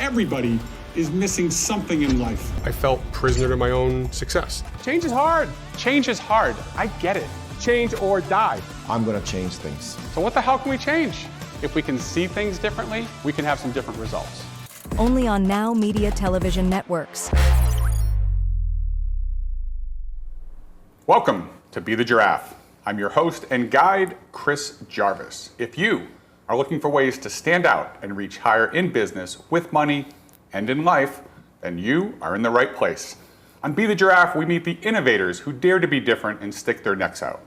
everybody is missing something in life. I felt prisoner to my own success. Change is hard. Change is hard. I get it. Change or die. I'm gonna change things. So what the hell can we change? If we can see things differently, we can have some different results. Only on Now Media Television Networks. Welcome to Be the Giraffe. I'm your host and guide, Chris Jarvis. If you are looking for ways to stand out and reach higher in business, with money, and in life, then you are in the right place. On Be the Giraffe, we meet the innovators who dare to be different and stick their necks out.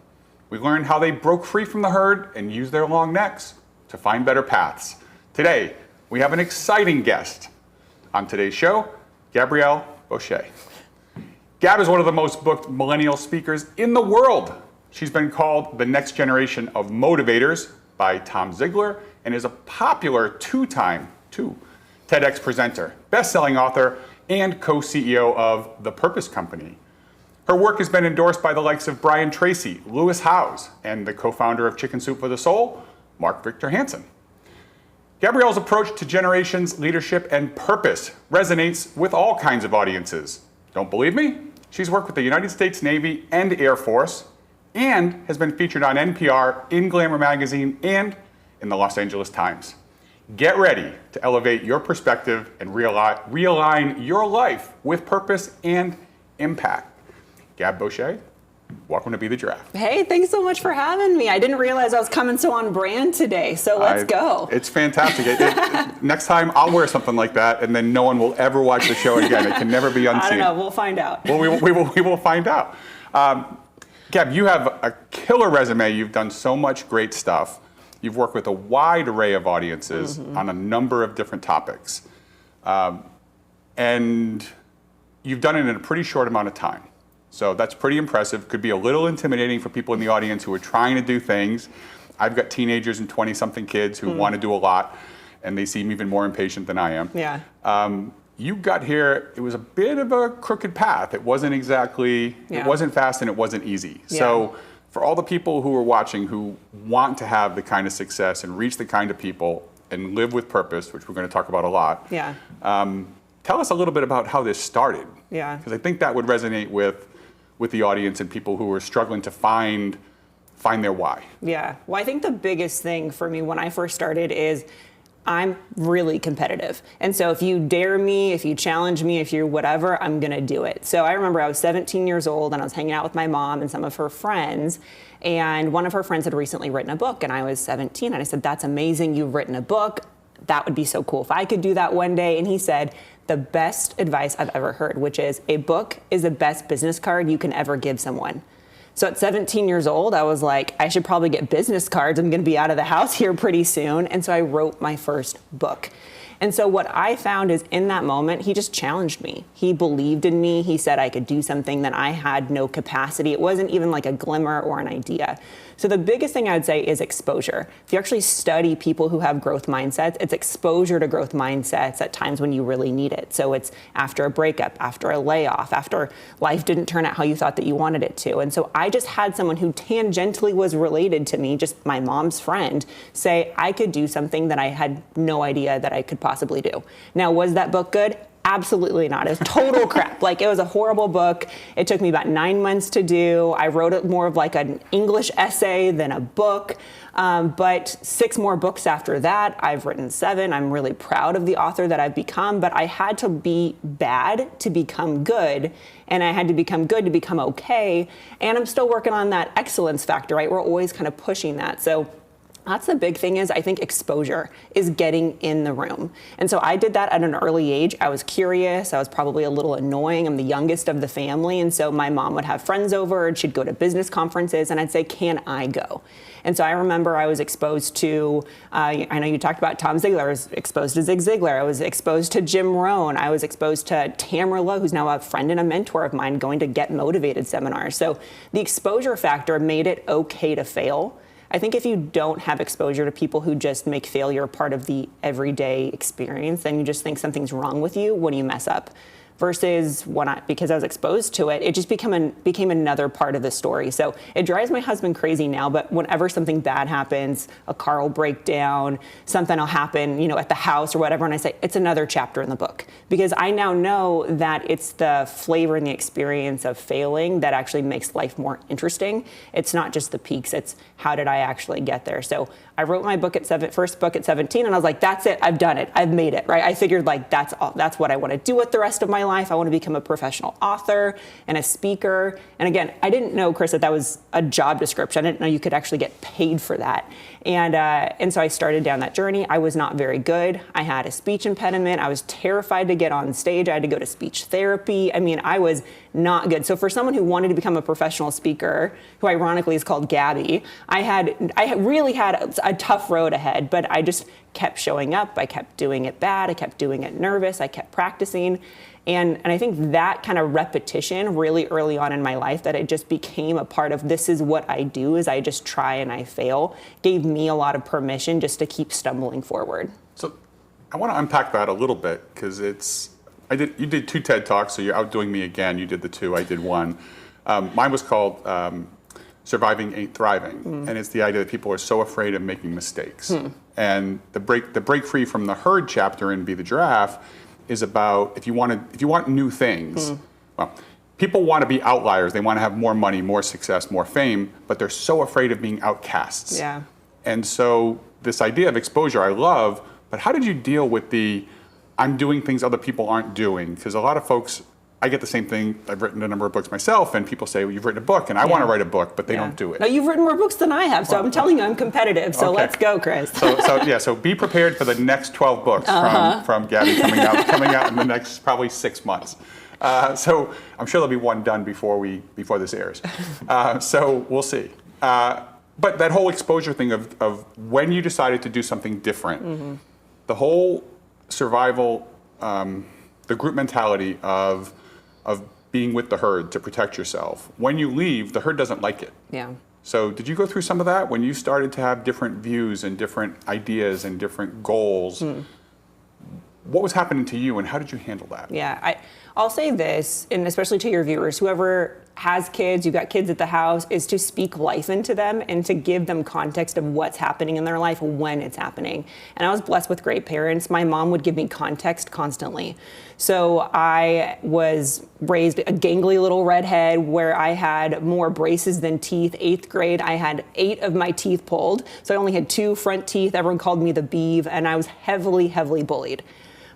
We learn how they broke free from the herd and used their long necks to find better paths. Today, we have an exciting guest. On today's show, Gabrielle Bosche. Gab is one of the most booked millennial speakers in the world. She's been called the next generation of motivators by Tom Ziglar and is a popular two-time TEDx presenter, best-selling author, and co-CEO of The Purpose Company. Her work has been endorsed by the likes of Brian Tracy, Lewis Howes, and the co-founder of Chicken Soup for the Soul, Mark Victor Hansen. Gabrielle's approach to generations, leadership, and purpose resonates with all kinds of audiences. Don't believe me? She's worked with the United States Navy and Air Force and has been featured on NPR, in Glamour magazine, and in the Los Angeles Times. Get ready to elevate your perspective and realign your life with purpose and impact. Gab Bosche, welcome to Be the Giraffe. Hey, thanks so much for having me. I didn't realize I was coming so on brand today, so let's go. It's fantastic. Next time I'll wear something like that, and then no one will ever watch the show again. It can never be unseen. I don't know. We'll find out. Well, we will find out. Gab, you have a killer resume. You've done so much great stuff. You've worked with a wide array of audiences on a number of different topics. And you've done it in a pretty short amount of time. So that's pretty impressive. Could be a little intimidating for people in the audience who are trying to do things. I've got teenagers and 20-something kids who want to do a lot, and they seem even more impatient than I am. Yeah. You got here, it was a bit of a crooked path. It wasn't exactly, It wasn't fast and it wasn't easy. Yeah. So for all the people who are watching who want to have the kind of success and reach the kind of people and live with purpose, which we're going to talk about a lot, tell us a little bit about how this started. Yeah. Because I think that would resonate with the audience and people who are struggling to find their why. Yeah. Well, I think the biggest thing for me when I first started is I'm really competitive. And so if you dare me, if you challenge me, if you're whatever, I'm going to do it. So I remember I was 17 years old and I was hanging out with my mom and some of her friends. And one of her friends had recently written a book and I was 17. And I said, that's amazing. You've written a book. That would be so cool if I could do that one day. And he said, the best advice I've ever heard, which is a book is the best business card you can ever give someone. So at 17 years old, I was like, I should probably get business cards. I'm going to be out of the house here pretty soon. And so I wrote my first book. And so what I found is in that moment, he just challenged me. He believed in me. He said I could do something that I had no capacity. It wasn't even like a glimmer or an idea. So the biggest thing I would say is exposure. If you actually study people who have growth mindsets, it's exposure to growth mindsets at times when you really need it. So it's after a breakup, after a layoff, after life didn't turn out how you thought that you wanted it to. And so I just had someone who tangentially was related to me, just my mom's friend, say I could do something that I had no idea that I could possibly do. Now, was that book good? Absolutely not. It was total crap. Like, it was a horrible book. It took me about 9 months to do. I wrote it more of like an English essay than a book. But 6 more books after that. I've written 7. I'm really proud of the author that I've become, but I had to be bad to become good. And I had to become good to become okay. And I'm still working on that excellence factor, right? We're always kind of pushing that. So that's the big thing is I think exposure is getting in the room. And so I did that at an early age. I was curious. I was probably a little annoying. I'm the youngest of the family. And so my mom would have friends over and she'd go to business conferences and I'd say, can I go? And so I remember I was exposed to, I know you talked about Tom Ziglar. I was exposed to Zig Ziglar. I was exposed to Jim Rohn. I was exposed to Tamara Lowe, who's now a friend and a mentor of mine, going to Get Motivated seminars. So the exposure factor made it okay to fail. I think if you don't have exposure to people who just make failure part of the everyday experience, then you just think something's wrong with you when you mess up. versus because I was exposed to it, it just became another part of the story. So it drives my husband crazy now, but whenever something bad happens, a car will break down, something will happen, at the house or whatever, and I say, it's another chapter in the book. Because I now know that it's the flavor and the experience of failing that actually makes life more interesting. It's not just the peaks, it's how did I actually get there? So I wrote my first book at 17, and I was like, that's it, I've done it, I've made it, right? I figured that's what I want to do with the rest of my life. I want to become a professional author and a speaker. And again, I didn't know, Chris, that was a job description. I didn't know you could actually get paid for that. And so I started down that journey. I was not very good. I had a speech impediment. I was terrified to get on stage. I had to go to speech therapy. I mean, I was not good. So for someone who wanted to become a professional speaker, who ironically is called Gabby, I really had a tough road ahead, but I just kept showing up. I kept doing it bad. I kept doing it nervous. I kept practicing. And I think that kind of repetition really early on in my life, that it just became a part of this is what I do, is I just try and I fail, gave me a lot of permission just to keep stumbling forward. So I want to unpack that a little bit, because you did 2 TED Talks, so you're outdoing me again. You did the 2, I did 1. Mine was called Surviving Ain't Thriving. And it's the idea that people are so afraid of making mistakes. And the break free from the herd chapter in Be the Giraffe is about if you want new things. Well, people want to be outliers. They want to have more money, more success, more fame, but they're so afraid of being outcasts. Yeah. And so this idea of exposure I love, but how did you deal with I'm doing things other people aren't doing? Because a lot of folks, I get the same thing. I've written a number of books myself, and people say, well, you've written a book, and I want to write a book, but they don't do it. No, you've written more books than I have, so I'm telling you, I'm competitive. So let's go, Chris. So be prepared for the next 12 books from Gabby coming out in the next probably 6 months. So I'm sure there'll be one done before this airs. So we'll see. But that whole exposure thing of when you decided to do something different, the whole survival, the group mentality of being with the herd to protect yourself. When you leave, the herd doesn't like it. Yeah. So did you go through some of that when you started to have different views and different ideas and different goals? What was happening to you, and how did you handle that? Yeah, I'll say this, and especially to your viewers, whoever has kids, you've got kids at the house, is to speak life into them and to give them context of what's happening in their life when it's happening. And I was blessed with great parents. My mom would give me context constantly. So I was raised a gangly little redhead where I had more braces than teeth. 8th grade, I had 8 of my teeth pulled. So I only had 2 front teeth. Everyone called me the beeve, and I was heavily, heavily bullied.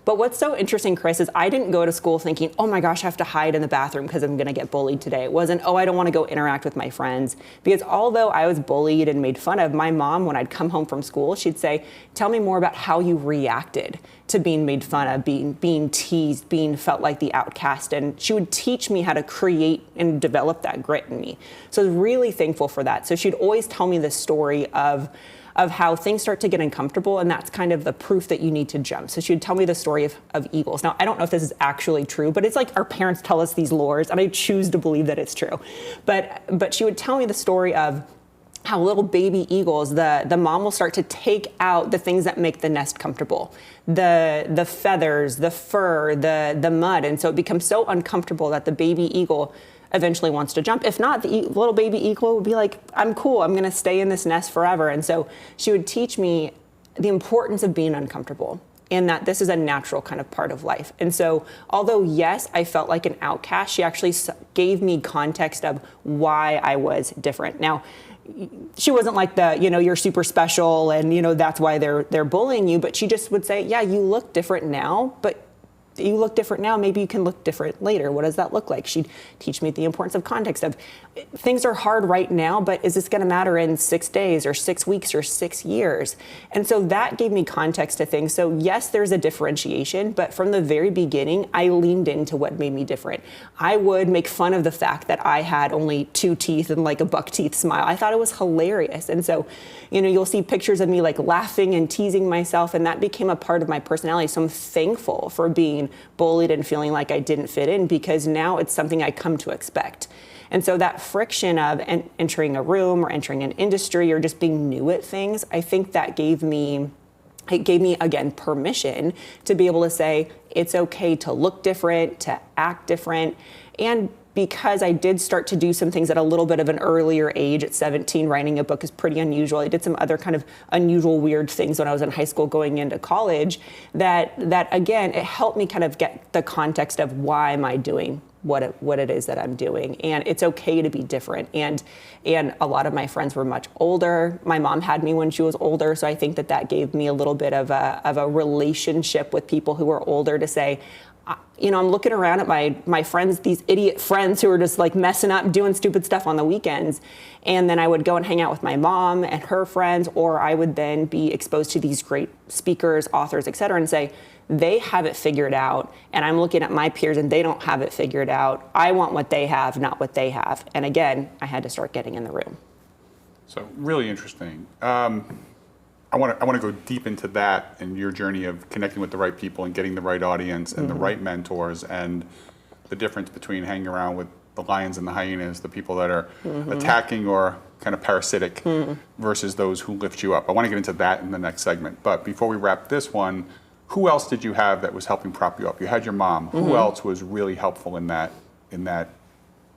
But what's so interesting, Chris, is I didn't go to school thinking, oh my gosh, I have to hide in the bathroom because I'm going to get bullied today. It wasn't, oh, I don't want to go interact with my friends. Because although I was bullied and made fun of, my mom, when I'd come home from school, she'd say, tell me more about how you reacted to being made fun of, being teased, being felt like the outcast. And she would teach me how to create and develop that grit in me. So I was really thankful for that. So she'd always tell me this story of how things start to get uncomfortable, and that's kind of the proof that you need to jump. So she would tell me the story of eagles. Now, I don't know if this is actually true, but it's like our parents tell us these lores, and I choose to believe that it's true. But she would tell me the story of how little baby eagles, the mom will start to take out the things that make the nest comfortable. The feathers, the fur, the mud, and so it becomes so uncomfortable that the baby eagle eventually wants to jump. If not, the little baby eagle would be like, I'm cool, I'm gonna stay in this nest forever. And so she would teach me the importance of being uncomfortable, and that this is a natural kind of part of life. And so although yes, I felt like an outcast, she actually gave me context of why I was different. Now, she wasn't like you're super special and that's why they're bullying you, but she just would say, yeah, you look different now, but you look different now, maybe you can look different later. What does that look like? She'd teach me the importance of context of things are hard right now, but is this going to matter in 6 days or 6 weeks or 6 years? And so that gave me context to things. So yes, there's a differentiation, but from the very beginning, I leaned into what made me different. I would make fun of the fact that I had only 2 teeth and like a buck teeth smile. I thought it was hilarious. And so, you'll see pictures of me like laughing and teasing myself, and that became a part of my personality. So I'm thankful for being bullied and feeling like I didn't fit in, because now it's something I come to expect. And so that friction of entering a room or entering an industry or just being new at things, I think that gave me it gave me, again, permission to be able to say, it's okay to look different, to act different. And because I did start to do some things at a little bit of an earlier age, at 17, writing a book is pretty unusual. I did some other kind of unusual, weird things when I was in high school going into college that again, it helped me kind of get the context of why am I doing what it is that I'm doing. And it's okay to be different. And a lot of my friends were much older. My mom had me when she was older, so I think that gave me a little bit of a relationship with people who were older to say, I'm looking around at my friends, these idiot friends who are just like messing up, doing stupid stuff on the weekends. And then I would go and hang out with my mom and her friends, or I would then be exposed to these great speakers, authors, et cetera, and say, they have it figured out. And I'm looking at my peers and they don't have it figured out. I want what they have, not what they have. And again, I had to start getting in the room. So really interesting. I want to go deep into that and your journey of connecting with the right people and getting the right audience and the right mentors, and the difference between hanging around with the lions and the hyenas, the people that are attacking or kind of parasitic versus those who lift you up. I want to get into that in the next segment. But before we wrap this one, who else did you have that was helping prop you up? You had your mom. Who else was really helpful in that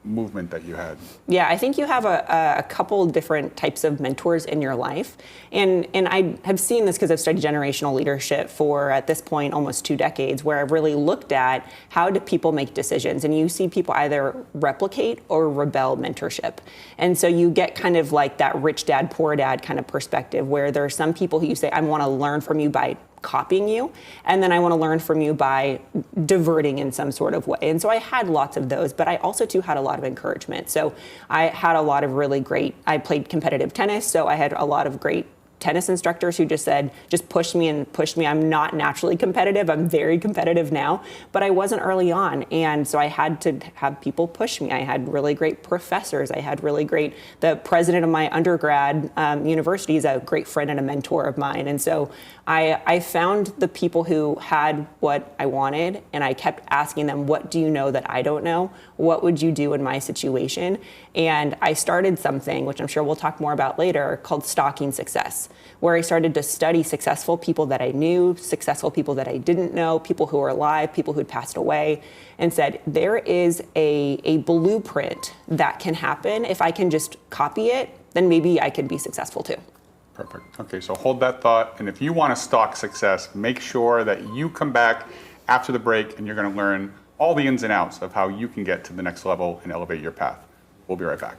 movement that you had? Yeah, I think you have a couple different types of mentors in your life. And I have seen this because I've studied generational leadership for, at this point, almost 2 decades, where I've really looked at how do people make decisions. And you see people either replicate or rebel mentorship. And so you get kind of like that rich dad, poor dad kind of perspective, where there are some people who you say, I want to learn from you by copying you, and then I want to learn from you by diverting in some sort of way. And so I had lots of those, but I also too had a lot of encouragement. So I had a lot of really great, I played competitive tennis, so I had a lot of great tennis instructors who just said, just push me and push me. I'm not naturally competitive. I'm very competitive now, but I wasn't early on. And so I had to have people push me. I had really great professors. I had really great, the president of my undergrad university is a great friend and a mentor of mine. And so I found the people who had what I wanted, and I kept asking them, what do you know that I don't know? What would you do in my situation? And I started something, which I'm sure we'll talk more about later, called Stalking Success, where I started to study successful people that I knew, successful people that I didn't know, people who were alive, people who'd passed away, and said, there is a blueprint that can happen. If I can just copy it, then maybe I could be successful too. Perfect. Okay, so hold that thought. And if you want to stalk success, make sure that you come back after the break and you're going to learn all the ins and outs of how you can get to the next level and elevate your path. We'll be right back.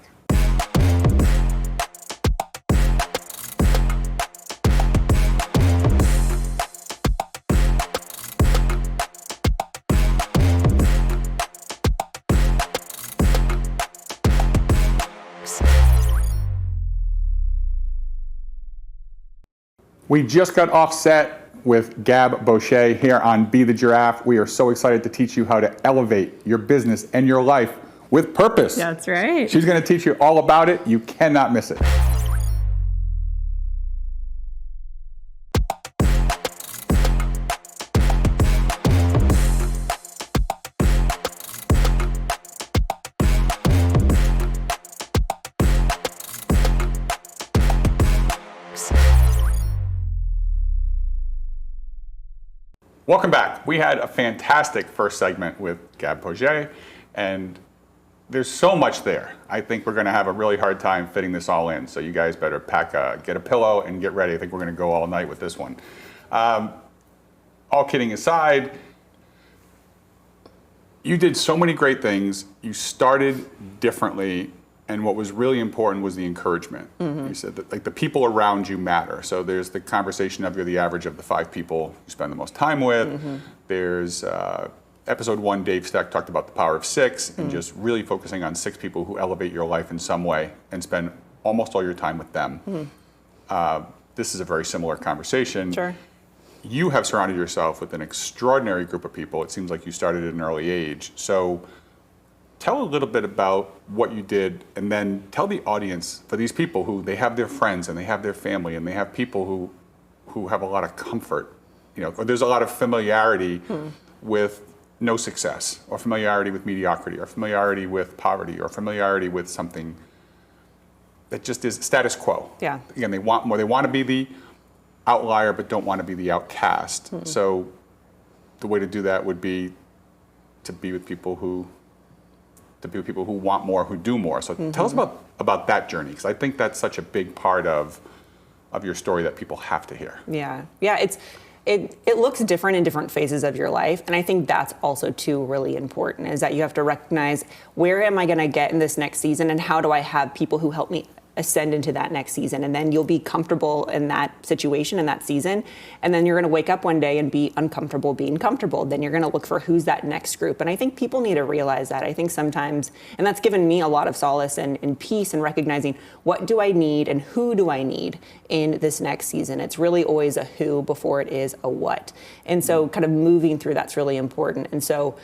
We just got off set with Gab Bosche here on Be the Giraffe. We are so excited to teach you how to elevate your business and your life with purpose. That's right. She's going to teach you all about it. You cannot miss it. Welcome back. We had a fantastic first segment with Gab Bosche, and there's so much there. I think we're going to have a really hard time fitting this all in, so you guys better get a pillow and get ready. I think we're going to go all night with this one. All kidding aside, you did so many great things. You started differently, and what was really important was the encouragement. You said that like the people around you matter. So there's the conversation of you're the average of the 5 people you spend the most time with. There's episode 1, Dave Steck talked about the power of 6 and just really focusing on 6 people who elevate your life in some way and spend almost all your time with them. This is a very similar conversation. Sure. You have surrounded yourself with an extraordinary group of people. It seems like you started at an early age. So tell a little bit about what you did, and then tell the audience, for these people who they have their friends and they have their family and they have people who have a lot of comfort, or there's a lot of familiarity with no success, or familiarity with mediocrity, or familiarity with poverty, or familiarity with something that just is status quo. Yeah. Again, they want more. They want to be outlier but don't want to be the outcast. So the way to do that would be to be with people who want more, who do more. So tell us about that journey, because I think that's such a big part of your story that people have to hear. Yeah, it looks different in different phases of your life, and I think that's also too really important, is that you have to recognize, where am I going to get in this next season, and how do I have people who help me ascend into that next season? And then you'll be comfortable in that situation, in that season, and then you're going to wake up one day and be uncomfortable being comfortable. Then you're going to look for who's that next group. And I think people need to realize that. I think sometimes, and that's given me a lot of solace and peace in recognizing, what do I need and who do I need in this next season? It's really always a who before it is a what. And so kind of moving through that's really important. And so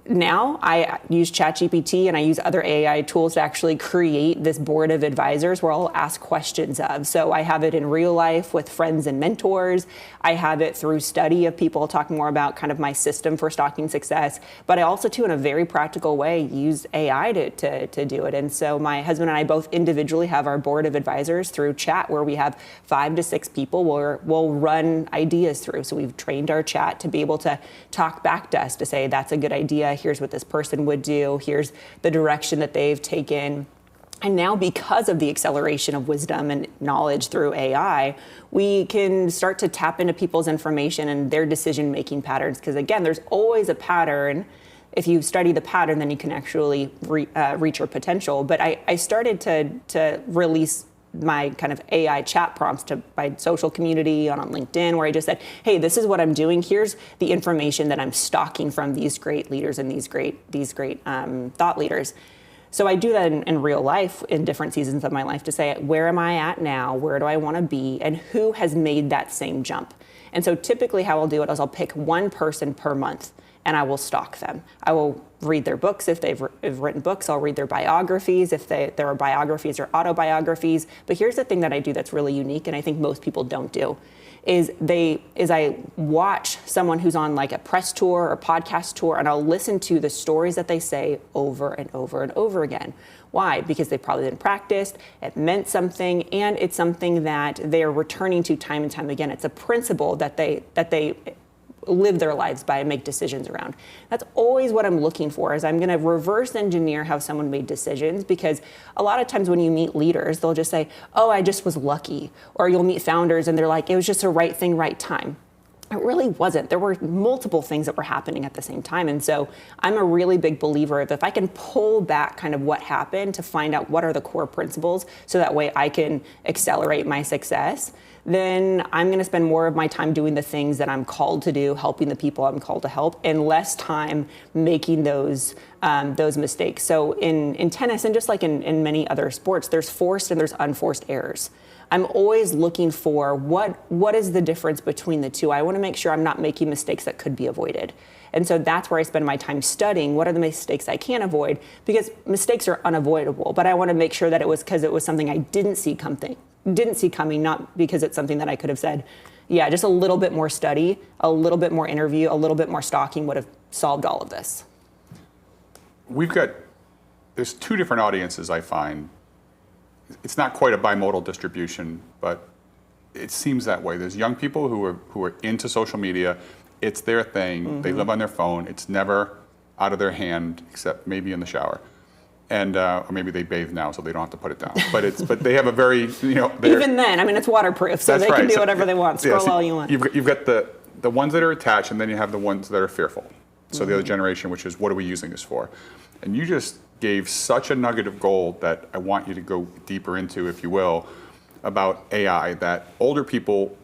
now I use ChatGPT and I use other AI tools to actually create this board of advisors where I'll ask questions of. So I have it in real life with friends and mentors. I have it through study of people talking more about kind of my system for stalking success. But I also, too, in a very practical way, use AI to do it. And so my husband and I both individually have our board of advisors through chat, where we have 5 to 6 people we'll run ideas through. So we've trained our chat to be able to talk back to us to say, that's a good idea. Here's what this person would do. Here's the direction that they've taken. And now, because of the acceleration of wisdom and knowledge through AI, we can start to tap into people's information and their decision-making patterns. Because again, there's always a pattern. If you study the pattern, then you can actually reach your potential. But I started to release my kind of AI chat prompts to my social community on LinkedIn, where I just said, hey, this is what I'm doing. Here's the information that I'm stalking from these great leaders and these great thought leaders. So I do that in real life in different seasons of my life to say, where am I at now? Where do I want to be? And who has made that same jump? And so typically how I'll do it is I'll pick one person per month and I will stalk them. I will read their books. If they've written books, I'll read their biographies. If there are biographies or autobiographies. But here's the thing that I do that's really unique, and I think most people don't do, is I watch someone who's on like a press tour or podcast tour, and I'll listen to the stories that they say over and over and over again. Why? Because they've probably been practiced, it meant something, and it's something that they're returning to time and time again. It's a principle that they live their lives by and make decisions around. That's always what I'm looking for, is I'm going to reverse engineer how someone made decisions, because a lot of times when you meet leaders, they'll just say, oh, I just was lucky. Or you'll meet founders and they're like, it was just a right thing, right time. It really wasn't. There were multiple things that were happening at the same time. And so I'm a really big believer of, if I can pull back kind of what happened to find out what are the core principles, so that way I can accelerate my success, then I'm going to spend more of my time doing the things that I'm called to do, helping the people I'm called to help, and less time making those mistakes. So in tennis, and just like in many other sports, there's forced and there's unforced errors. I'm always looking for what is the difference between the two. I want to make sure I'm not making mistakes that could be avoided. And so that's where I spend my time studying what are the mistakes I can avoid, because mistakes are unavoidable. But I want to make sure that it was because it was something I didn't see coming, not because it's something that I could have said, yeah, just a little bit more study, a little bit more interview, a little bit more stalking would have solved all of this. There's 2 different audiences I find. It's not quite a bimodal distribution, but it seems that way. There's young people who are into social media. It's their thing. They live on their phone. It's never out of their hand, except maybe in the shower. And or maybe they bathe now, so they don't have to put it down. But they have a very, even then, I mean, it's waterproof, so they can do whatever they want. Scroll all you want. You've got the ones that are attached, and then you have the ones that are fearful. So the other generation, which is, what are we using this for? And you just gave such a nugget of gold that I want you to go deeper into, if you will, about AI, that older people,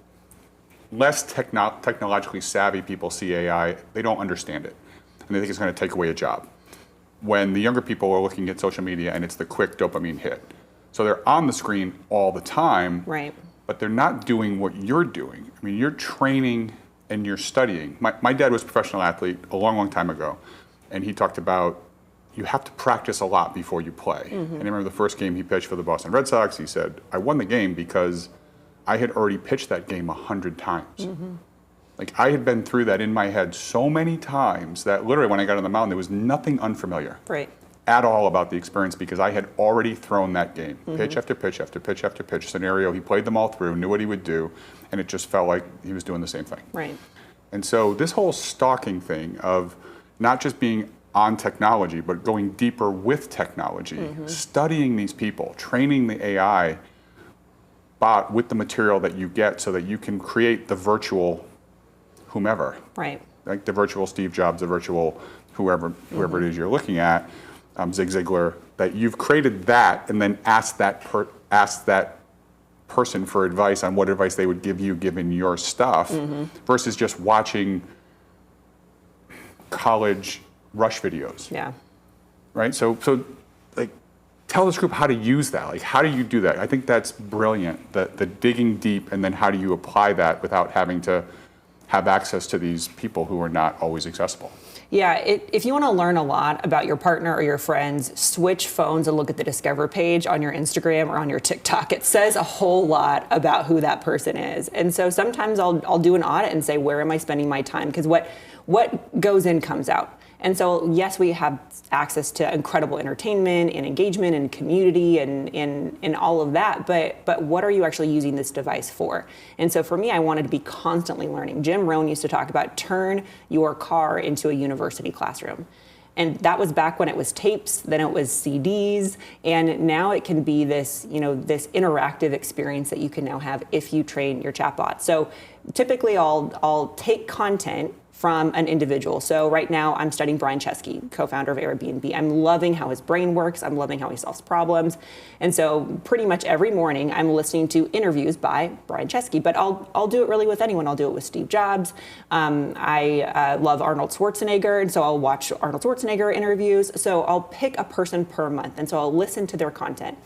less technologically savvy people see AI, they don't understand it. And they think it's going to take away a job. When the younger people are looking at social media and it's the quick dopamine hit. So they're on the screen all the time, right? But they're not doing what you're doing. I mean, you're training and you're studying. My dad was a professional athlete a long, long time ago, and he talked about, you have to practice a lot before you play. And I remember the first game he pitched for the Boston Red Sox, he said, I won the game because I had already pitched that game 100 times. Like, I had been through that in my head so many times that literally when I got on the mound, there was nothing unfamiliar. Right. at all about the experience because I had already thrown that game. Pitch after pitch after pitch after pitch scenario. He played them all through, knew what he would do, and it just felt like he was doing the same thing. Right. And so this whole stalking thing of not just being on technology, but going deeper with technology, studying these people, training the AI bot with the material that you get so that you can create the virtual whomever. Right. Like the virtual Steve Jobs, the virtual whoever it is you're looking at, Zig Ziglar, that you've created that and then asked that person for advice on what advice they would give you given your stuff versus just watching college rush videos. Yeah. Right? So like tell this group how to use that. Like how do you do that? I think that's brilliant. The digging deep and then how do you apply that without having to have access to these people who are not always accessible. Yeah, if you want to learn a lot about your partner or your friends, switch phones and look at the Discover page on your Instagram or on your TikTok. It says a whole lot about who that person is. And so sometimes I'll do an audit and say, where am I spending my time? Because what goes in comes out. And so, yes, we have access to incredible entertainment and engagement and community and all of that, but what are you actually using this device for? And so for me, I wanted to be constantly learning. Jim Rohn used to talk about turn your car into a university classroom. And that was back when it was tapes, then it was CDs, and now it can be this, this interactive experience that you can now have if you train your chatbot. So typically I'll take content from an individual. So right now I'm studying Brian Chesky, co-founder of Airbnb. I'm loving how his brain works. I'm loving how he solves problems. And so pretty much every morning I'm listening to interviews by Brian Chesky, but I'll do it really with anyone. I'll do it with Steve Jobs. I love Arnold Schwarzenegger, and so I'll watch Arnold Schwarzenegger interviews. So I'll pick a person per month, and so I'll listen to their content.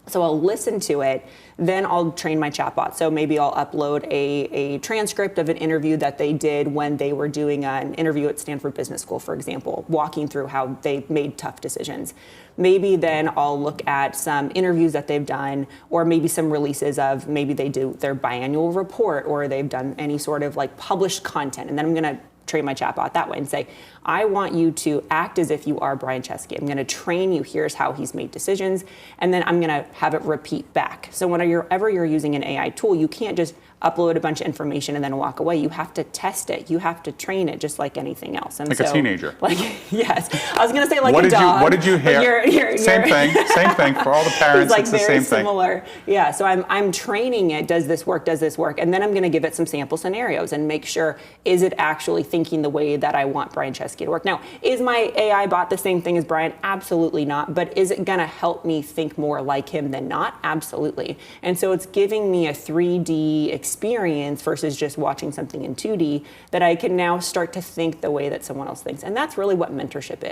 So I'll listen to it, then I'll train my chatbot. So maybe I'll upload a transcript of an interview that they did when they were doing an interview at Stanford Business School, for example, walking through how they made tough decisions. Maybe then I'll look at some interviews that they've done, or maybe some releases of maybe they do their biannual report, or they've done any sort of like published content. And then I'm going to train my chatbot that way and say, I want you to act as if you are Brian Chesky. I'm going to train you. Here's how he's made decisions. And then I'm going to have it repeat back. So whenever you're using an AI tool, you can't just upload a bunch of information and then walk away. You have to test it. You have to train it just like anything else. And like a teenager. Like, yes. I was going to say like what a dog. What did you hear? Same thing for all the parents. Like it's the very same similar. Thing. Yeah. So I'm training it. Does this work? Does this work? And then I'm going to give it some sample scenarios and make sure, is it actually thinking the way that I want Brian Chesky to work? Now, is my AI bot the same thing as Brian? Absolutely not. But is it going to help me think more like him than not? Absolutely. And so it's giving me a 3D experience versus just watching something in 2D that I can now start to think the way that someone else thinks. And that's really what mentorship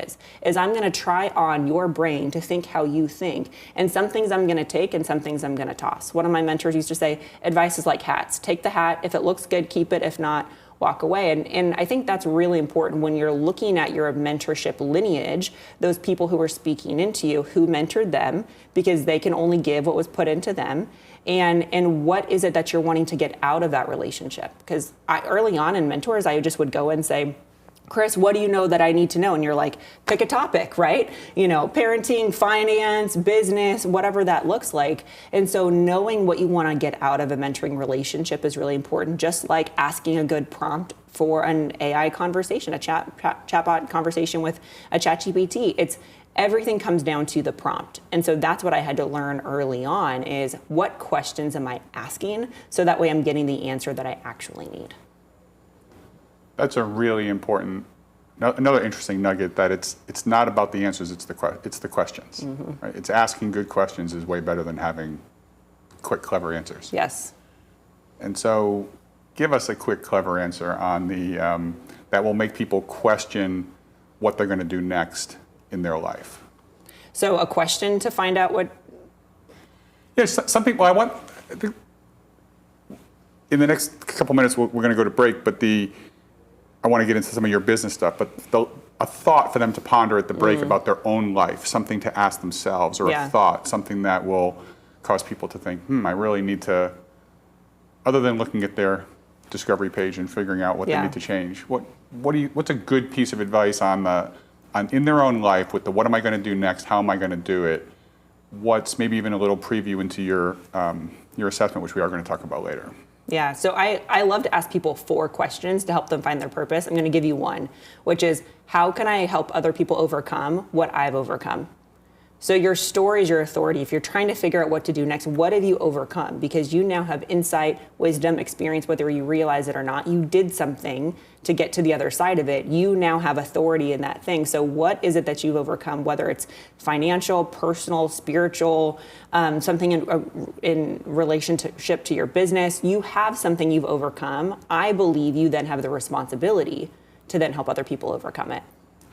is I'm going to try on your brain to think how you think. And some things I'm going to take and some things I'm going to toss. One of my mentors used to say, advice is like hats. Take the hat. If it looks good, keep it. If not, walk away. And I think that's really important when you're looking at your mentorship lineage, those people who are speaking into you, who mentored them, because they can only give what was put into them. And what is it that you're wanting to get out of that relationship? Because early on in mentors, I just would go and say, Chris, what do you know that I need to know? And you're like, pick a topic, right? Parenting, finance, business, whatever that looks like. And so knowing what you want to get out of a mentoring relationship is really important, just like asking a good prompt for an AI conversation, a chatbot conversation with a ChatGPT. Everything comes down to the prompt. And so that's what I had to learn early on is what questions am I asking so that way I'm getting the answer that I actually need. That's a really important, another interesting nugget that it's not about the answers, it's the questions. Mm-hmm. Right? It's asking good questions is way better than having quick, clever answers. Yes. And so give us a quick, clever answer on that will make people question what they're going to do next in their life. So a question to find out what? Yes, something, well, I think in the next couple minutes, we're going to go to break, but I want to get into some of your business stuff, but a thought for them to ponder at the break about their own life, something to ask themselves, or a thought, something that will cause people to think, I really need to, other than looking at their Discovery page and figuring out what they need to change, what's a good piece of advice on in their own life with the what am I going to do next, how am I going to do it, what's maybe even a little preview into your assessment, which we are going to talk about later. Yeah, so I love to ask people 4 questions to help them find their purpose. I'm going to give you one, which is how can I help other people overcome what I've overcome? So your story is your authority. If you're trying to figure out what to do next, what have you overcome? Because you now have insight, wisdom, experience, whether you realize it or not. You did something to get to the other side of it. You now have authority in that thing. So what is it that you've overcome, whether it's financial, personal, spiritual, something in relationship to your business? You have something you've overcome. I believe you then have the responsibility to then help other people overcome it.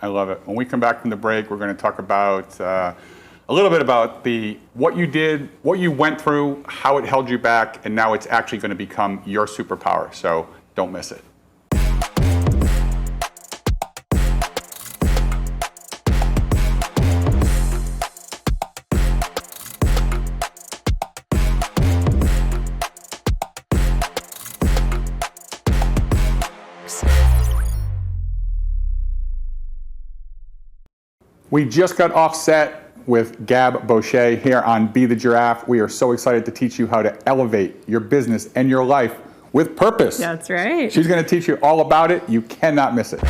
I love it. When we come back from the break, we're going to talk about a little bit about what you did, what you went through, how it held you back, and now it's actually going to become your superpower. So don't miss it. We just got off set with Gab Bosche here on Be the Giraffe. We are so excited to teach you how to elevate your business and your life with purpose. That's right. She's going to teach you all about it. You cannot miss it.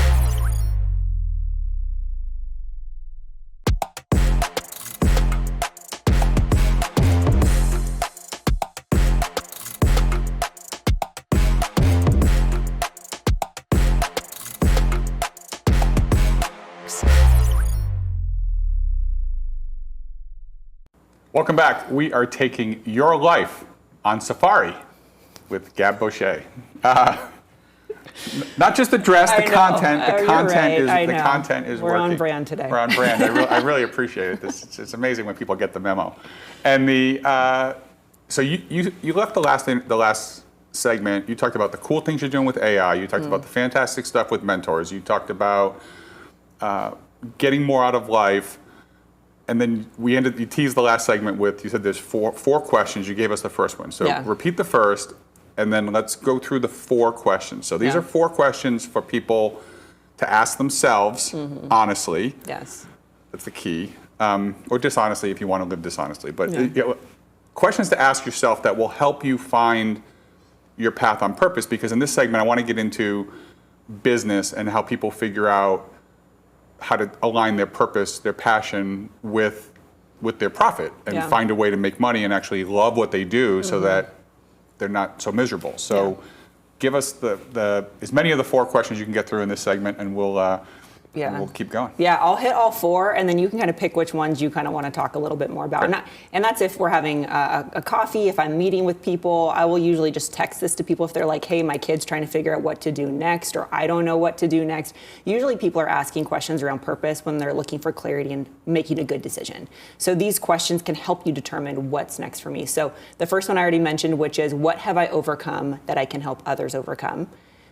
Welcome back. We are taking your life on safari with Gab Bosche. Not just the dress, the content. The content is We're working. on brand today. We're on brand. I really appreciate it. It's amazing when people get the memo. And so you left the last segment. You talked about the cool things you're doing with AI. You talked about the fantastic stuff with mentors. You talked about getting more out of life. And then you teased the last segment with, you said there's four questions. You gave us the first one. So repeat the first, and then let's go through the 4 questions. So these are 4 questions for people to ask themselves, honestly. Yes. That's the key. Or dishonestly if you want to live dishonestly. But questions to ask yourself that will help you find your path on purpose. Because in this segment, I want to get into business and how people figure out how to align their purpose, their passion with their profit and find a way to make money and actually love what they do so that they're not so miserable. So give us the as many of the 4 questions you can get through in this segment, and we'll keep going. Yeah, I'll hit all 4, and then you can kind of pick which ones you kind of want to talk a little bit more about. Okay. And that's if we're having a coffee, if I'm meeting with people. I will usually just text this to people if they're like, hey, my kid's trying to figure out what to do next, or I don't know what to do next. Usually people are asking questions around purpose when they're looking for clarity and making a good decision. So these questions can help you determine what's next for me. So the first one I already mentioned, which is what have I overcome that I can help others overcome?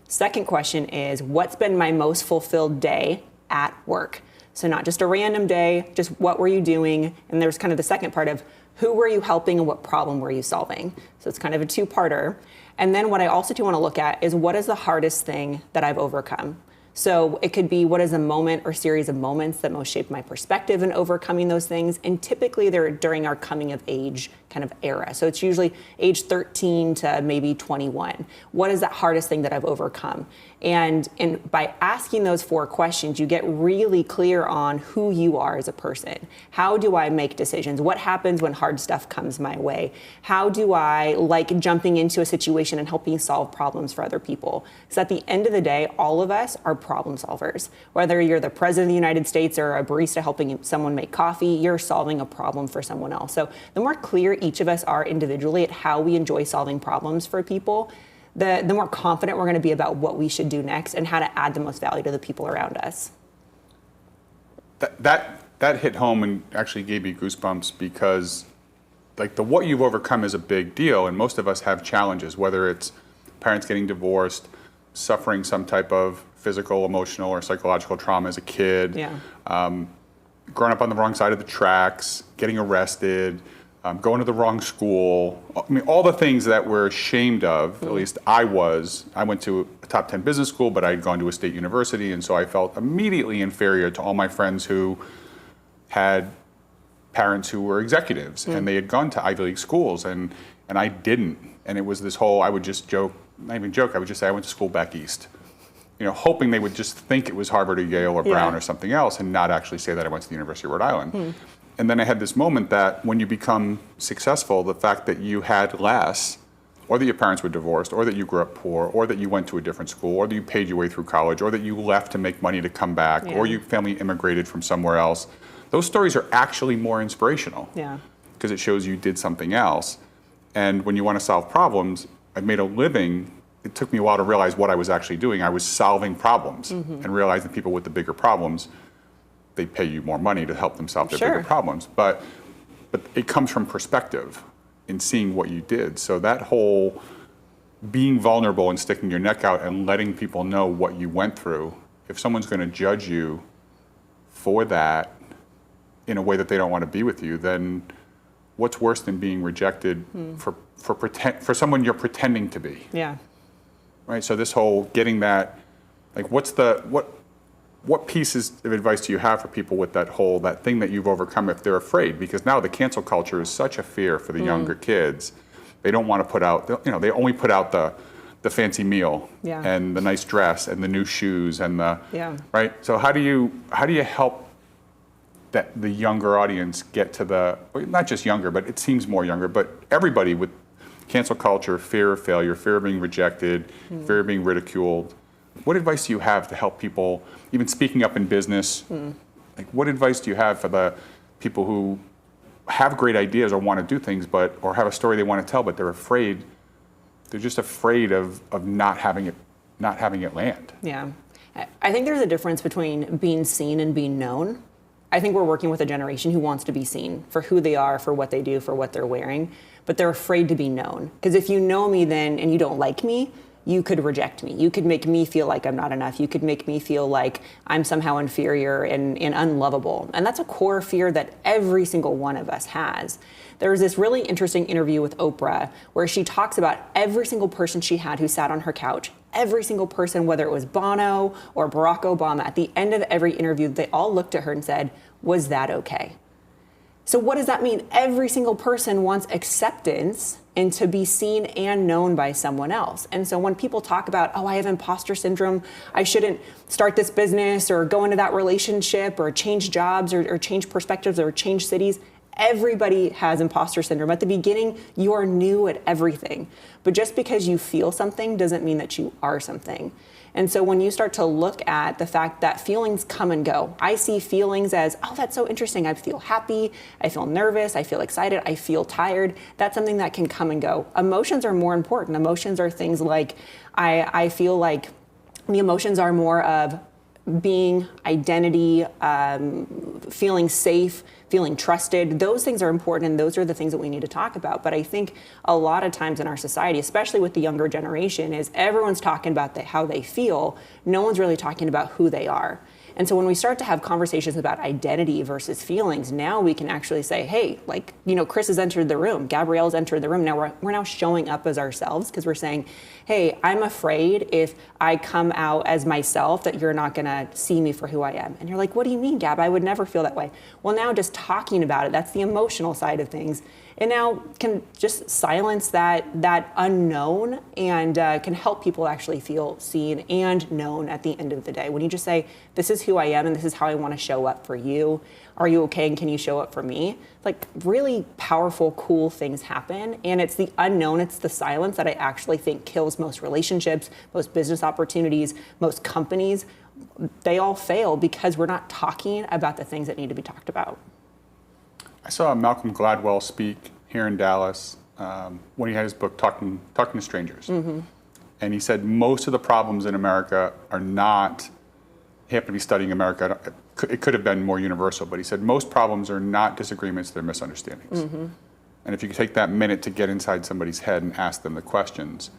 Second question is what's been my most fulfilled day at work? So not just a random day, just what were you doing? And there's kind of the second part of who were you helping and what problem were you solving? So it's kind of a 2-parter. And then what I also do want to look at is what is the hardest thing that I've overcome? So it could be what is a moment or series of moments that most shaped my perspective in overcoming those things. And typically they're during our coming of age kind of era. So it's usually age 13 to maybe 21. What is that hardest thing that I've overcome? And by asking those 4 questions, you get really clear on who you are as a person. How do I make decisions? What happens when hard stuff comes my way? How do I like jumping into a situation and helping solve problems for other people? Because at the end of the day, all of us are problem solvers. Whether you're the president of the United States or a barista helping someone make coffee, you're solving a problem for someone else. So the more clear each of us are individually at how we enjoy solving problems for people, the more confident we're going to be about what we should do next and how to add the most value to the people around us. That hit home and actually gave me goosebumps because like what you've overcome is a big deal, and most of us have challenges, whether it's parents getting divorced, suffering some type of physical, emotional, or psychological trauma as a kid, growing up on the wrong side of the tracks, getting arrested, going to the wrong school. I mean, all the things that we're ashamed of, at least I was. I went to a top 10 business school, but I'd gone to a state university, and so I felt immediately inferior to all my friends who had parents who were executives, and they had gone to Ivy League schools, and I didn't. And it was this whole, I would just joke, not even joke, I would just say I went to school back east. You know, hoping they would just think it was Harvard or Yale or Brown or something else and not actually say that I went to the University of Rhode Island. And then I had this moment that when you become successful, the fact that you had less, or that your parents were divorced, or that you grew up poor, or that you went to a different school, or that you paid your way through college, or that you left to make money to come back, or your family immigrated from somewhere else, those stories are actually more inspirational. Because it shows you did something else. And when you want to solve problems, I've made a living. It took me a while to realize what I was actually doing. I was solving problems and realizing people with the bigger problems, they pay you more money to help them solve their bigger problems. But it comes from perspective in seeing what you did. So that whole being vulnerable and sticking your neck out and letting people know what you went through, if someone's going to judge you for that in a way that they don't want to be with you, then what's worse than being rejected for someone you're pretending to be? Right. So this whole getting that, like, what pieces of advice do you have for people with that thing that you've overcome if they're afraid? Because now the cancel culture is such a fear for the younger kids. They don't want to put out, they only put out the fancy meal and the nice dress and the new shoes and right. So how do you help that the younger audience get to not just younger, but it seems more younger, but everybody with cancel culture, fear of failure, fear of being rejected, fear of being ridiculed. What advice do you have to help people, even speaking up in business? Like, what advice do you have for the people who have great ideas or want to do things, or have a story they want to tell, but they're afraid? They're just afraid of not having it land. Yeah, I think there's a difference between being seen and being known. I think we're working with a generation who wants to be seen for who they are, for what they do, for what they're wearing, but they're afraid to be known. Because if you know me then and you don't like me, you could reject me. You could make me feel like I'm not enough. You could make me feel like I'm somehow inferior and unlovable. And that's a core fear that every single one of us has. There was this really interesting interview with Oprah where she talks about every single person she had who sat on her couch. Every single person, whether it was Bono or Barack Obama, at the end of every interview, they all looked at her and said, "Was that okay?" So what does that mean? Every single person wants acceptance and to be seen and known by someone else. And so when people talk about, oh, I have imposter syndrome, I shouldn't start this business or go into that relationship or change jobs or change perspectives or change cities, everybody has imposter syndrome. At the beginning, you are new at everything. But just because you feel something doesn't mean that you are something. And so when you start to look at the fact that feelings come and go, I see feelings as, oh, that's so interesting. I feel happy, I feel nervous, I feel excited, I feel tired. That's something that can come and go. Emotions are more important. Emotions are things like, I feel like the emotions are more of being, identity, feeling safe, feeling trusted. Those things are important, and those are the things that we need to talk about. But I think a lot of times in our society, especially with the younger generation, is everyone's talking about how they feel. No one's really talking about who they are. And so when we start to have conversations about identity versus feelings, now we can actually say, hey, like, Chris has entered the room, Gabrielle's entered the room. Now we're now showing up as ourselves because we're saying, hey, I'm afraid if I come out as myself that you're not going to see me for who I am. And you're like, what do you mean, Gab? I would never feel that way. Well, now just talking about it, that's the emotional side of things. And now can just silence that unknown and can help people actually feel seen and known at the end of the day. When you just say, this is who I am and this is how I want to show up for you. Are you okay? And can you show up for me? Like, really powerful, cool things happen. And it's the unknown, it's the silence that I actually think kills most relationships, most business opportunities, most companies. They all fail because we're not talking about the things that need to be talked about. I saw Malcolm Gladwell speak here in Dallas when he had his book, Talking to Strangers. And he said most of the problems in America are not, he happened to be studying America, it could have been more universal, but he said most problems are not disagreements, they're misunderstandings. And if you could take that minute to get inside somebody's head and ask them the questions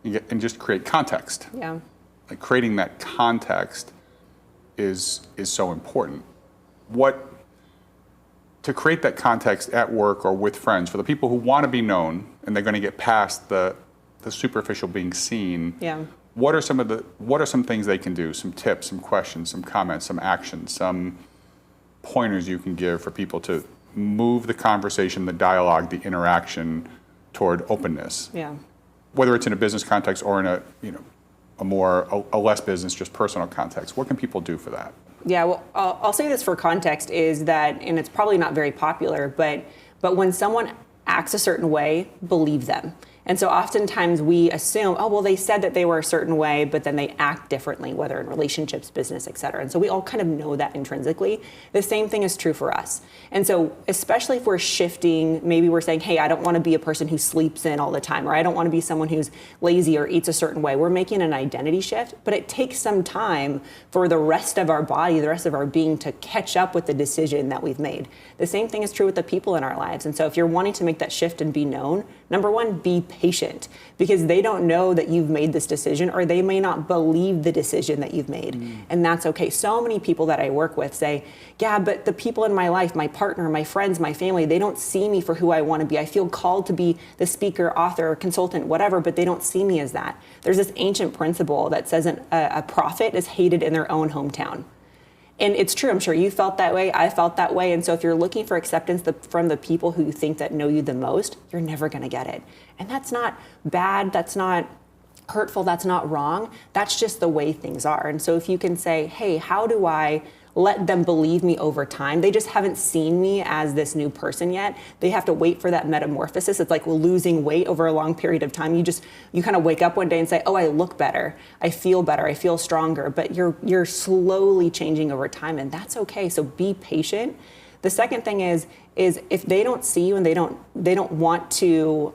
and just create context. Like, creating that context is so important. to create that context at work or with friends, for the people who want to be known and they're going to get past the superficial being seen, what are some things they can do? Some tips, some questions, some comments, some actions, some pointers you can give for people to move the conversation, the dialogue, the interaction toward openness? Yeah. Whether it's in a business context or in a less business, just personal context. What can people do for that? Yeah, well, I'll say this for context is that, and it's probably not very popular, but when someone acts a certain way, believe them. And so oftentimes we assume, oh, well, they said that they were a certain way, but then they act differently, whether in relationships, business, et cetera. And so we all kind of know that intrinsically. The same thing is true for us. And so especially if we're shifting, maybe we're saying, hey, I don't want to be a person who sleeps in all the time, or I don't want to be someone who's lazy or eats a certain way. We're making an identity shift, but it takes some time for the rest of our body, the rest of our being to catch up with the decision that we've made. The same thing is true with the people in our lives. And so if you're wanting to make that shift and be known, number one, be patient, because they don't know that you've made this decision, or they may not believe the decision that you've made. And that's okay. So many people that I work with say, yeah, but the people in my life, my partner, my friends, my family, they don't see me for who I want to be. I feel called to be the speaker, author, consultant, whatever, but they don't see me as that. There's this ancient principle that says a prophet is hated in their own hometown. And it's true, I'm sure you felt that way, I felt that way. And so if you're looking for acceptance from the people who you think that know you the most, you're never gonna get it. And that's not bad, that's not hurtful, that's not wrong. That's just the way things are. And so if you can say, hey, how do I let them believe me over time? They just haven't seen me as this new person yet. They have to wait for that metamorphosis. It's like losing weight over a long period of time. You kind of wake up one day and say, oh, I look better, I feel stronger, but you're slowly changing over time, and that's okay. So be patient. The second thing is if they don't see you and they don't want to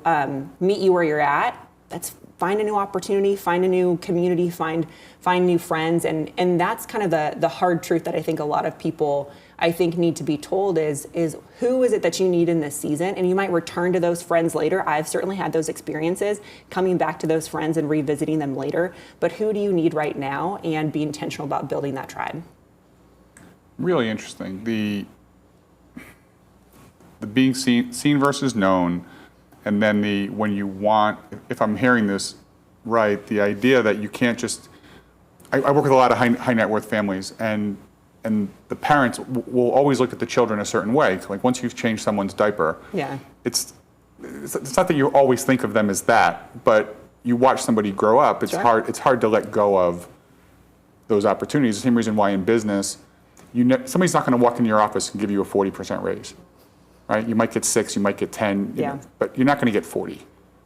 meet you where you're at, that's find a new opportunity, find a new community, find new friends. And that's kind of the hard truth that I think a lot of people, I think, need to be told is who is it that you need in this season? And you might return to those friends later. I've certainly had those experiences, coming back to those friends and revisiting them later. But who do you need right now? And be intentional about building that tribe. Really interesting. The being seen versus known. And then when you want, if I'm hearing this right, the idea that you can't just, I work with a lot of high net worth families, and the parents will always look at the children a certain way. Like once you've changed someone's diaper, it's not that you always think of them as that, but you watch somebody grow up, it's hard to let go of those opportunities. The same reason why in business, somebody's not going to walk into your office and give you a 40% raise. Right? You might get 6, you might get 10, but you're not going to get 40.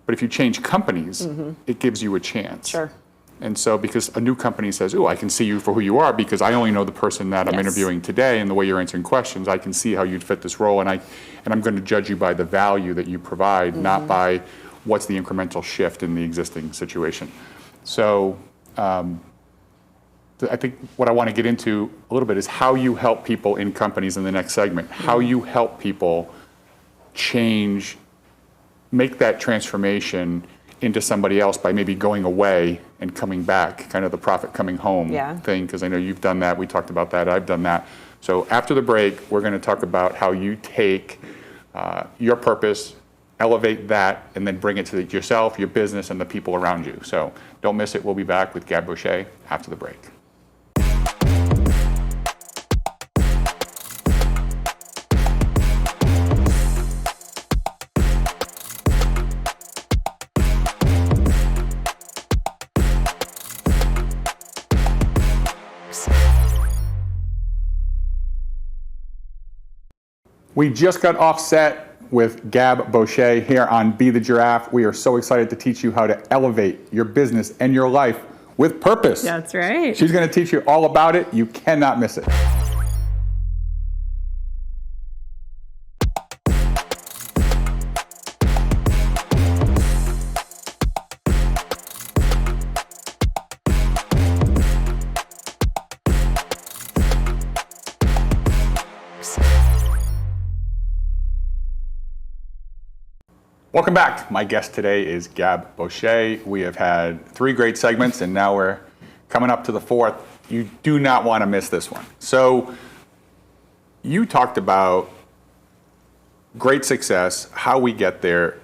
But if you change companies, it gives you a chance. Sure. And so because a new company says, oh, I can see you for who you are because I only know the person that I'm interviewing today and the way you're answering questions, I can see how you'd fit this role, and I'm going to judge you by the value that you provide, not by what's the incremental shift in the existing situation. So I think what I want to get into a little bit is how you help people in companies in the next segment, how you help people change, make that transformation into somebody else by maybe going away and coming back, kind of the prophet coming home thing, because I know you've done that, we talked about that, I've done that. So after the break, we're going to talk about how you take your purpose, elevate that, and then bring it to yourself, your business, and the people around you. So don't miss it. We'll be back with Gab Bosche after the break. We just got off set with Gab Bosche here on Be the Giraffe. We are so excited to teach you how to elevate your business and your life with purpose. That's right. She's going to teach you all about it. You cannot miss it. Welcome back. My guest today is Gab Bosche. We have had 3 great segments, and now we're coming up to the 4th. You do not want to miss this one. So you talked about great success, how we get there,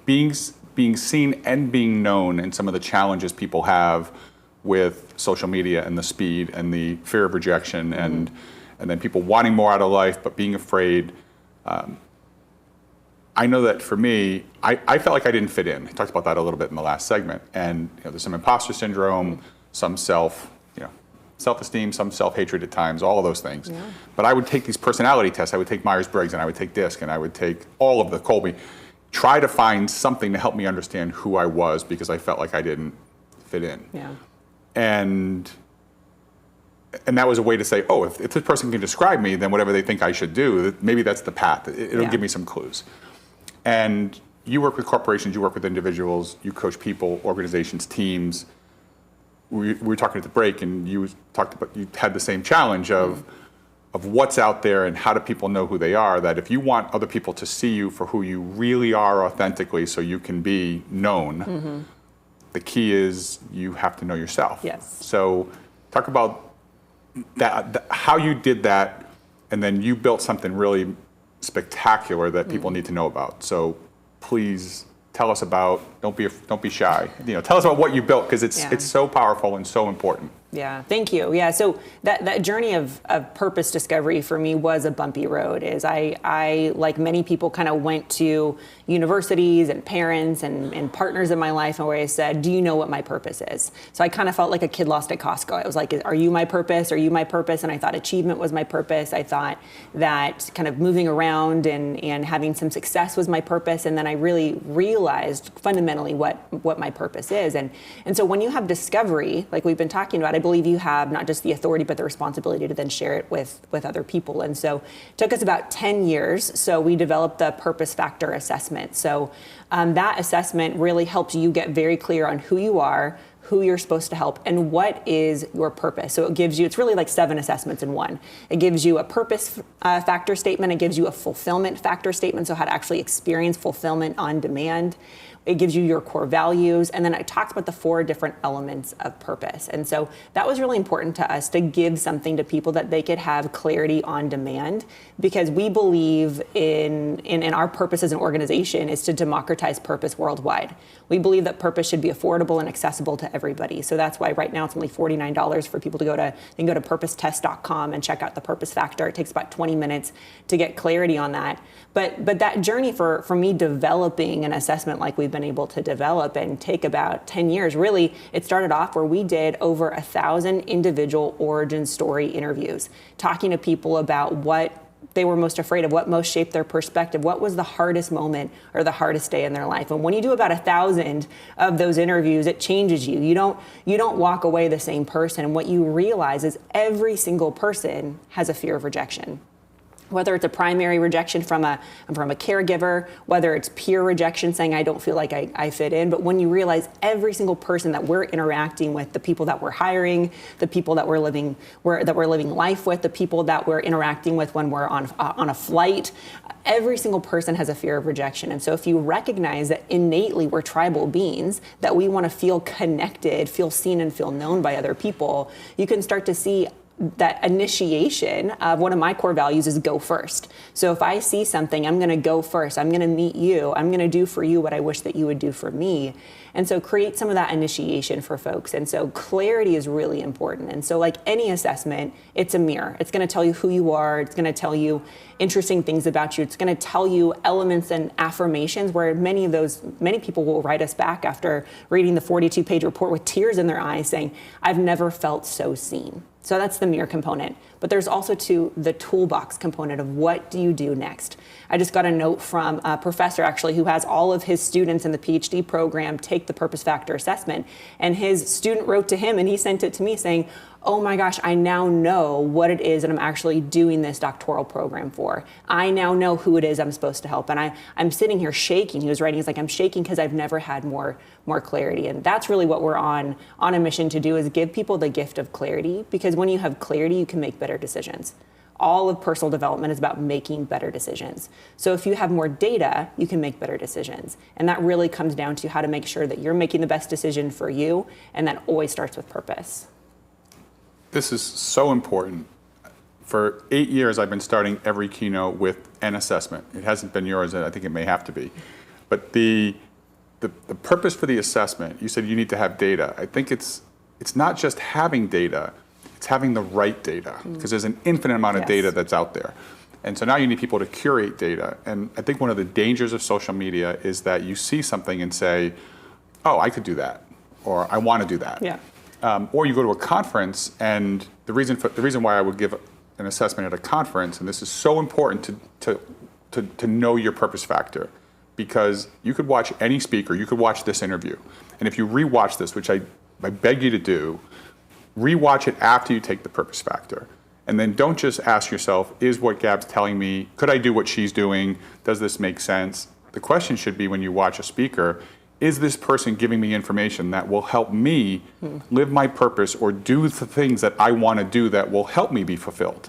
being seen and being known, and some of the challenges people have with social media and the speed and the fear of rejection, and then people wanting more out of life but being afraid. I know that for me, I felt like I didn't fit in. I talked about that a little bit in the last segment. And there's some imposter syndrome, some self-esteem, some self-hatred at times, all of those things. Yeah. But I would take these personality tests. I would take Myers-Briggs, and I would take DISC, and I would take all of the Colby, try to find something to help me understand who I was, because I felt like I didn't fit in. Yeah. And that was a way to say, oh, if this person can describe me, then whatever they think I should do, maybe that's the path. It'll give me some clues. And you work with corporations, you work with individuals, you coach people, organizations, teams. We were talking at the break, and you talked about, you had the same challenge of what's out there and how do people know who they are, that if you want other people to see you for who you really are authentically so you can be known, the key is you have to know yourself. Yes. So talk about that, how you did that, and then you built something really spectacular that people need to know about. So please tell us about, don't be shy. Tell us about what you built, because it's so powerful and so important. Yeah, thank you. Yeah, so that journey of purpose discovery for me was a bumpy road. I like many people, kind of went to universities and parents and partners in my life, and where I said, do you know what my purpose is? So I kind of felt like a kid lost at Costco. I was like, are you my purpose? Are you my purpose? And I thought achievement was my purpose. I thought that kind of moving around and having some success was my purpose. And then I really realized fundamentally what my purpose is. And so when you have discovery, like we've been talking about, I believe you have not just the authority, but the responsibility to then share it with other people. And so it took us about 10 years. So we developed the purpose factor assessment. So that assessment really helps you get very clear on who you are, who you're supposed to help, and what is your purpose. So it gives you, it's really like 7 assessments in one. It gives you a purpose factor statement. It gives you a fulfillment factor statement, so how to actually experience fulfillment on demand. It gives you your core values, and then it talks about the 4 different elements of purpose. And so that was really important to us, to give something to people that they could have clarity on demand, because we believe in our purpose as an organization is to democratize purpose worldwide. We believe that purpose should be affordable and accessible to everybody. So that's why right now it's only $49 for people to go to purposetest.com and check out the purpose factor. It takes about 20 minutes to get clarity on that. But that journey for me developing an assessment like we've been able to develop and take about 10 years, really, it started off where we did over 1,000 individual origin story interviews, talking to people about what they were most afraid of, what most shaped their perspective, what was the hardest moment or the hardest day in their life. And when you do about 1,000 of those interviews, it changes you. You don't walk away the same person. And what you realize is every single person has a fear of rejection. Whether it's a primary rejection from a caregiver, whether it's peer rejection, saying I don't feel like I fit in. But when you realize every single person that we're interacting with, the people that we're hiring, the people that we're living life with, the people that we're interacting with when we're on a flight, every single person has a fear of rejection. And so if you recognize that innately we're tribal beings, that we want to feel connected, feel seen and feel known by other people, you can start to see that initiation of one of my core values is go first. So if I see something, I'm going to go first. I'm going to meet you. I'm going to do for you what I wish that you would do for me. And so create some of that initiation for folks. And so clarity is really important. And so like any assessment, it's a mirror. It's going to tell you who you are. It's going to tell you interesting things about you. It's going to tell you elements and affirmations where many people will write us back after reading the 42-page report with tears in their eyes saying, I've never felt so seen. So that's the mirror component. But there's also the toolbox component of what do you do next. I just got a note from a professor actually who has all of his students in the PhD program take the purpose factor assessment. And his student wrote to him and he sent it to me saying, oh my gosh, I now know what it is that I'm actually doing this doctoral program for. I now know who it is I'm supposed to help. And I'm sitting here shaking. He was writing, he's like, I'm shaking because I've never had more clarity. And that's really what we're on a mission to do, is give people the gift of clarity, because when you have clarity, you can make better decisions. All of personal development is about making better decisions. So if you have more data, you can make better decisions. And that really comes down to how to make sure that you're making the best decision for you. And that always starts with purpose. This is so important For 8 years, I've been starting every keynote with an assessment. It hasn't been yours, and I think it may have to be. But the purpose for the assessment, you said you need to have data. I think it's not just having data, it's having the right data, because there's an infinite amount of data that's out there. And so now you need people to curate data. And I think one of the dangers of social media is that you see something and say, oh, I could do that, or I want to do that. Yeah. Or you go to a conference, and the reason why I would give an assessment at a conference, and this is so important to know your purpose factor, because you could watch any speaker, you could watch this interview, and if you rewatch this, which I beg you to do, rewatch it after you take the purpose factor. And then don't just ask yourself, is what Gab's telling me, could I do what she's doing? Does this make sense? The question should be, when you watch a speaker, is this person giving me information that will help me live my purpose or do the things that I want to do that will help me be fulfilled,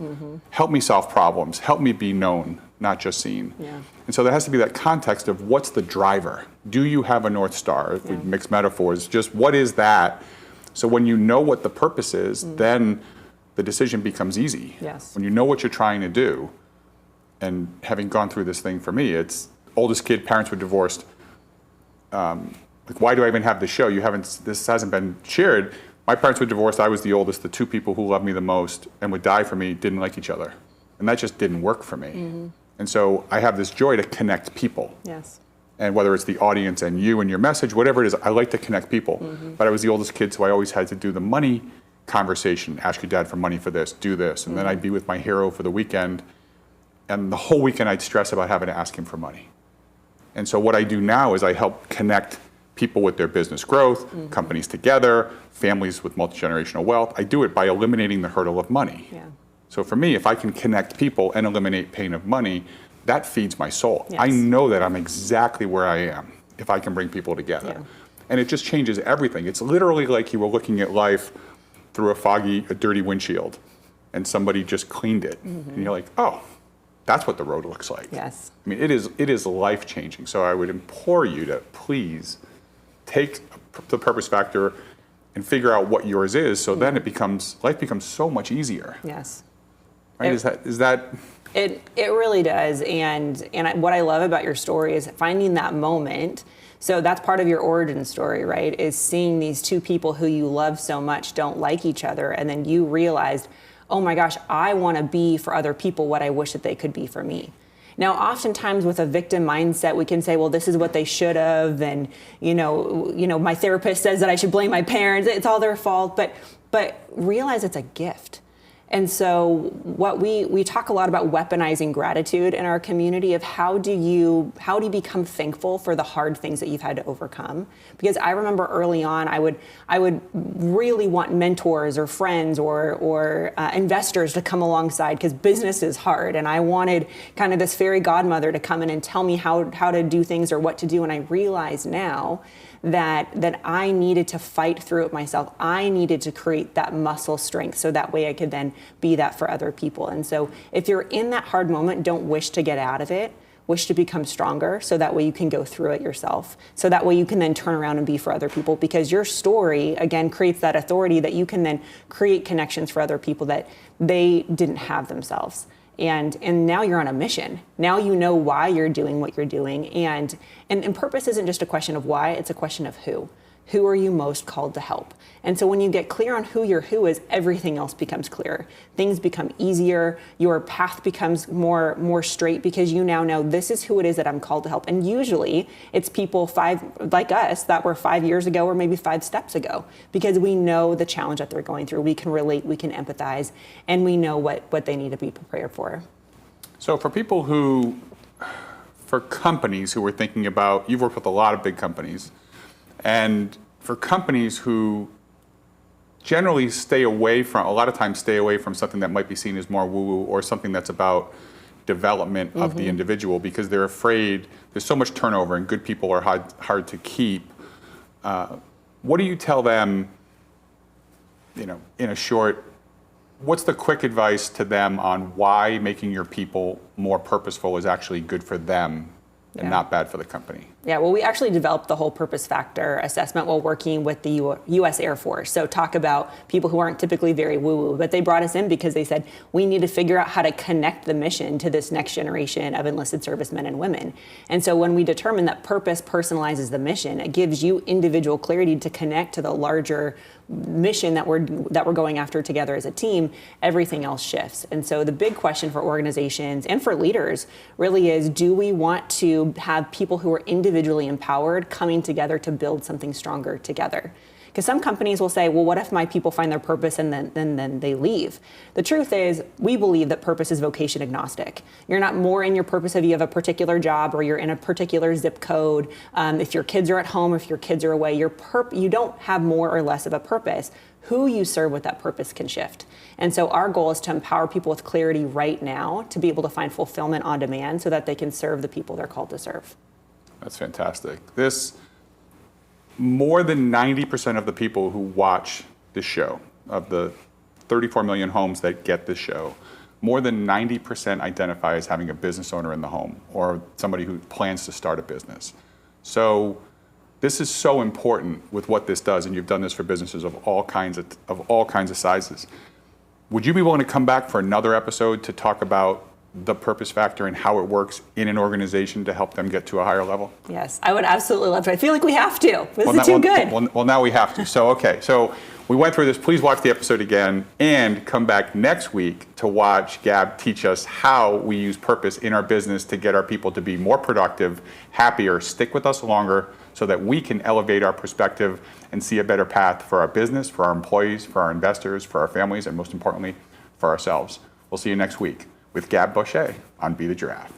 help me solve problems, help me be known, not just seen. Yeah. And so there has to be that context of what's the driver? Do you have a North Star? If we mix metaphors, just what is that? So when you know what the purpose is, then the decision becomes easy. Yes. When you know what you're trying to do, and having gone through this thing for me, it's oldest kid, parents were divorced. Like, why do I even have this show? This hasn't been shared. My parents were divorced. I was the oldest. The two people who loved me the most and would die for me didn't like each other. And that just didn't work for me. And so I have this joy to connect people. Yes. And whether it's the audience and you and your message, whatever it is, I like to connect people. But I was the oldest kid, so I always had to do the money conversation. Ask your dad for money for this, do this. And then I'd be with my hero for the weekend. And the whole weekend I'd stress about having to ask him for money. And so what I do now is I help connect people with their business growth, companies together, families with multi-generational wealth. I do it by eliminating the hurdle of money. Yeah. So for me, if I can connect people and eliminate pain of money, that feeds my soul. Yes. I know that I'm exactly where I am if I can bring people together. Yeah. And it just changes everything. It's literally like you were looking at life through a dirty windshield, and somebody just cleaned it. And you're like, oh, that's what the road looks like. Yes. I mean, it is life-changing. So I would implore you to please take the purpose factor and figure out what yours is, so then life becomes so much easier. Yes. Right? Is that? It really does. And what I love about your story is finding that moment. So that's part of your origin story, right? Is seeing these two people who you love so much don't like each other, and then you realized, oh my gosh, I want to be for other people what I wish that they could be for me. Now, oftentimes with a victim mindset, we can say, well, this is what they should have, and you know, my therapist says that I should blame my parents. It's all their fault, but realize it's a gift. And so what we talk a lot about weaponizing gratitude in our community of how do you become thankful for the hard things that you've had to overcome? Because I remember early on, I would really want mentors or friends or investors to come alongside, because business is hard, and I wanted kind of this fairy godmother to come in and tell me how to do things or what to do. And I realize now that I needed to fight through it myself. I needed to create that muscle strength so that way I could then be that for other people. And so if you're in that hard moment, don't wish to get out of it. Wish to become stronger, so that way you can go through it yourself. So that way you can then turn around and be for other people, because your story, again, creates that authority that you can then create connections for other people that they didn't have themselves. And now you're on a mission. Now you know why you're doing what you're doing. And purpose isn't just a question of why, it's a question of who. Who are you most called to help? And so when you get clear on who your who is, everything else becomes clearer. Things become easier. Your path becomes more straight, because you now know this is who it is that I'm called to help. And usually it's people like us that were 5 years ago or maybe 5 steps ago, because we know the challenge that they're going through. We can relate, we can empathize, and we know what they need to be prepared for. So for companies who are thinking about, you've worked with a lot of big companies, and for companies who generally stay away from something that might be seen as more woo-woo, or something that's about development of the individual, because they're afraid there's so much turnover and good people are hard to keep. What do you tell them, in a short, what's the quick advice to them on why making your people more purposeful is actually good for them and not bad for the company? Yeah, well, we actually developed the whole purpose factor assessment while working with the U.S. Air Force. So talk about people who aren't typically very woo-woo, but they brought us in because they said, we need to figure out how to connect the mission to this next generation of enlisted servicemen and women. And so when we determine that purpose personalizes the mission, it gives you individual clarity to connect to the larger mission that we're going after together as a team. Everything else shifts. And so the big question for organizations and for leaders really is, do we want to have people who are individually empowered coming together to build something stronger together? Because some companies will say, well, what if my people find their purpose and then they leave? The truth is, we believe that purpose is vocation agnostic. You're not more in your purpose if you have a particular job or you're in a particular zip code. If your kids are at home, if your kids are away, you don't have more or less of a purpose. Who you serve with that purpose can shift. And so our goal is to empower people with clarity right now to be able to find fulfillment on demand so that they can serve the people they're called to serve. That's fantastic. More than 90% of the people who watch this show, of the 34 million homes that get this show, more than 90% identify as having a business owner in the home or somebody who plans to start a business. So this is so important with what this does, and you've done this for businesses of all kinds of sizes. Would you be willing to come back for another episode to talk about the purpose factor and how it works in an organization to help them get to a higher level? Yes, I would absolutely love to. I feel like we have to. This is too good. Well, now we have to. So we went through this. Please watch the episode again and come back next week to watch Gab teach us how we use purpose in our business to get our people to be more productive, happier, stick with us longer, so that we can elevate our perspective and see a better path for our business, for our employees, for our investors, for our families, and most importantly, for ourselves. We'll see you next week with Gab Bosche on Be the Giraffe.